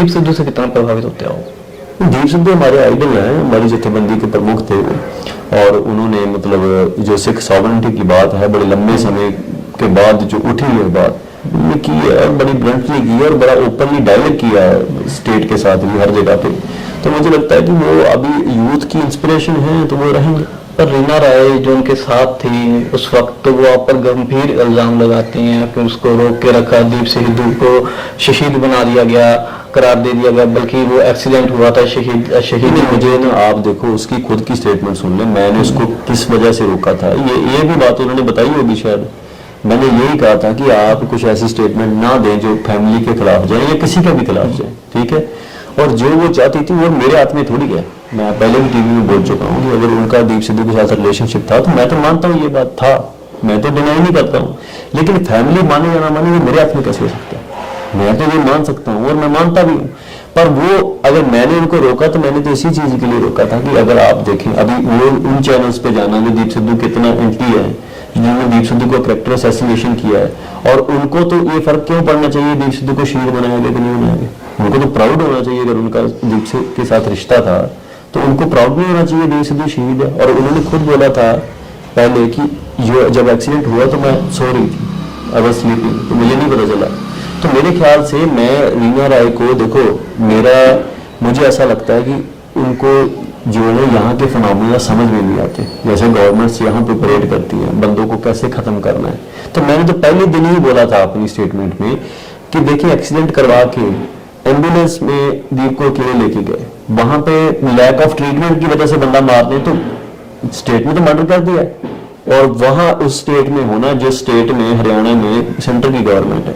दीप सिद्धू से कितना प्रभावित होते हो? दीप सिद्धू हमारे आइडल हैं, हमारी जत्थेबंदी के प्रमुख थे वो, और उन्होंने मतलब जो सिख सॉवरेनिटी की बात है बड़े लंबे समय के बाद जो उठी है बात उन्होंने की है, बड़ी ब्लंटली की है और बड़ा ओपनली डायलॉग किया है स्टेट के साथ भी हर जगह पे। तो मुझे लगता है कि वो अभी यूथ की इंस्पिरेशन है तो वो रहेंगे। पर रीना राय जो उनके साथ थी उस वक्त, तो वो आप पर गंभीर इल्जाम लगाती हैं कि उसको रोक के रखा, दीप सिद्धू को शहीद बना दिया गया, करार दे दिया गया, बल्कि वो एक्सीडेंट हुआ था शहीद। मुझे ना आप देखो उसकी खुद की स्टेटमेंट सुन ले, मैंने उसको किस वजह से रोका था, ये भी बात उन्होंने बताई होगी शायद। मैंने यही कहा था कि आप कुछ ऐसी स्टेटमेंट ना दें जो फैमिली के खिलाफ जाए या किसी के भी खिलाफ जाए, ठीक है। और जो वो चाहती थी वो मेरे हाथ में थोड़ी है। मैं पहले भी टीवी में बोल चुका हूँ कि अगर उनका दीप सिद्धू के साथ रिलेशनशिप था तो मैं तो मानता हूँ ये बात था, मैं तो डिनाई नहीं करता हूँ, लेकिन फैमिली माने या ना माने ये मेरे हाथ में कैसे हो सकता है। मैं तो ये मान सकता हूँ और मैं मानता भी हूँ, पर वो अगर मैंने उनको रोका तो मैंने तो इसी चीज के लिए रोका था कि अगर आप देखें अभी वो उन चैनल्स पे जाना जो दीप सिद्धू कितना एंटी है, जिन्होंने दीप सिद्धू को कैरेक्टर असैसिनेशन किया है, और उनको तो ये फर्क क्यों पड़ना चाहिए दीप सिद्धू को शहीद बनाया गया कि नहीं बनाया गया। उनको तो प्राउड होना चाहिए, अगर उनका दीप के साथ रिश्ता था तो उनको प्राउड नहीं होना चाहिए दीप सिद्धू शहीद है। और उन्होंने खुद बोला था पहले कि जो जब एक्सीडेंट हुआ तो मैं सो रही थी, आई वाज स्लीपिंग, तो मुझे नहीं पता चला। तो मेरे ख्याल से मैं रीना राय को देखो, मुझे ऐसा लगता है कि उनको जो है यहाँ के फिनोमेना समझ में नहीं आते, जैसे गवर्नमेंट्स यहाँ पे परेड करती है बंदों को कैसे खत्म करना है। तो मैंने तो पहले दिन ही बोला था अपनी स्टेटमेंट में कि देखिए एक्सीडेंट करवा के एम्बुलेंस में दीप को अकेले लेके गए, वहां पे लैक ऑफ ट्रीटमेंट की वजह से बंदा मार दे तो स्टेट में तो मर्डर कर दिया है। और वहां उस स्टेट में होना जिस स्टेट में हरियाणा में सेंटर की गवर्नमेंट है,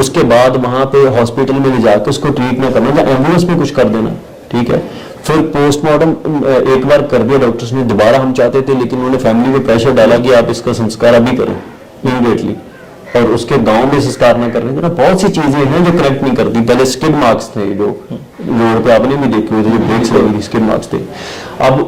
उसके बाद वहां पे हॉस्पिटल में ले जाकर उसको ट्रीट ना करना या एम्बुलेंस में कुछ कर देना, ठीक है। फिर पोस्टमार्टम एक बार कर दिया डॉक्टर्स ने, दोबारा हम चाहते थे लेकिन उन्होंने फैमिली पे प्रेशर डाला कि आप इसका संस्कार अभी करें इमीडिएटली, और उसके गांव में संस्कार न करने देना। बहुत सी चीजें हैं जो करेक्ट नहीं करती। पहले स्किड मार्क्स थे जो रोड पे आपने भी देखे हुए थे, जो ब्रेक्स लगी स्किड मार्क्स थे, अब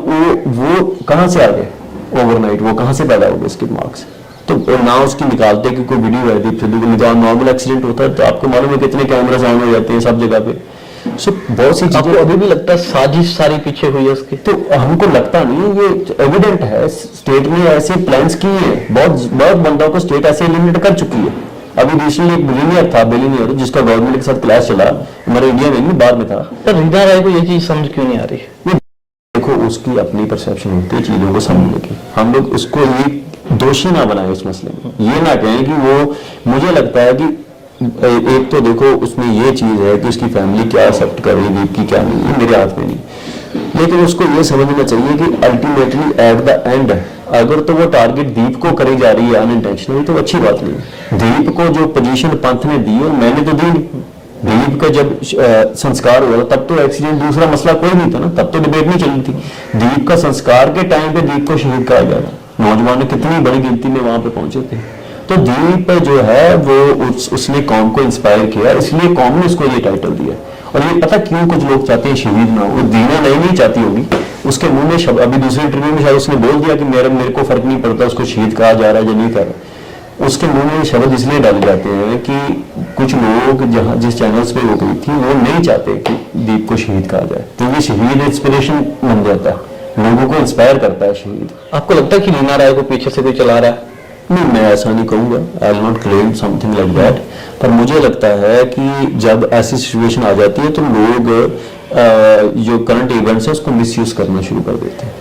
वो कहां से आ गए ओवरनाइट, वो कहां से पैदा हो गए स्किड मार्क्स। तो ना उसकी निकालते कि कोई वीडियो है दीप सिद्धू को, नॉर्मल एक्सीडेंट होता है तो आपको मालूम है कितने कैमरास ऑन हो जाते हैं सब जगह पे। बहुत सी चीजें अभी भी लगता है साजिश सारी पीछे हुई है उसकी, तो हमको लगता नहीं, ये एविडेंट है। स्टेट ने ऐसे प्लान्स किए हैं, बहुत बंदों को स्टेट ऐसे एलिमिनेट कर चुकी है। अभी रिसेंटली एक बिलियनियर जिसका गवर्नमेंट के साथ क्लैश चला, हमारे इंडिया में भी बाद में था। पर रीना राय को ये चीज समझ क्यों नहीं आ रही? देखो उसकी अपनी परसेप्शन होती है चीजों को समझने की, हम लोग उसको ये दोषी ना बनाए उस मसले में, ये ना कहें कि वो, मुझे लगता है कि एक तो देखो उसमें ये चीज है कि उसकी फैमिली क्या एक्सेप्ट कर रही दीप की क्या नहीं, ये मेरे हाथ में नहीं। लेकिन उसको ये समझना चाहिए कि अल्टीमेटली एट द एंड अगर तो वो टारगेट दीप को करी जा रही है अनइंटेंशनली तो अच्छी बात नहीं। दीप को जो पोजीशन पंथ ने दी और मैंने तो दी नहीं। दीप का जब संस्कार हुआ तब तो एक्सीडेंट दूसरा मसला कोई नहीं था ना, तब तो डिबेट नहीं चली थी। दीप का संस्कार के टाइम पे दीप को शहीद कहा गया था, नौजवान कितनी बड़ी गिनती में वहां पे पहुंचे थे। तो दीप जो है वो उसने कौम को इंस्पायर किया, इसलिए कौम ने उसको ये टाइटल दिया। और ये पता क्यों कुछ लोग चाहते हैं शहीद ना हो, दीना नहीं चाहती होगी, उसके मुंह में शब्द, अभी दूसरे इंटरव्यू में शायद उसने बोल दिया कि मेरे को फर्क नहीं पड़ता उसको शहीद कहा जा रहा है या नहीं कर रहा। उसके मुंह में शब्द इसलिए डाले जाते हैं कि कुछ लोग जहां जिस चैनल्स पे वो गई थी वो नहीं चाहते कि दीप को शहीद कहा जाए, क्योंकि शहीद इंस्पिरेशन बन जाता है, लोगों को इंस्पायर करता है शहीद। आपको लगता है कि रीना राय को पीछे से कोई चला रहा है? नहीं, मैं ऐसा नहीं कहूँगा, I will not claim something like that, पर मुझे लगता है कि जब ऐसी सिचुएशन आ जाती है तो लोग जो करंट इवेंट्स है उसको मिसयूज करना शुरू कर देते हैं।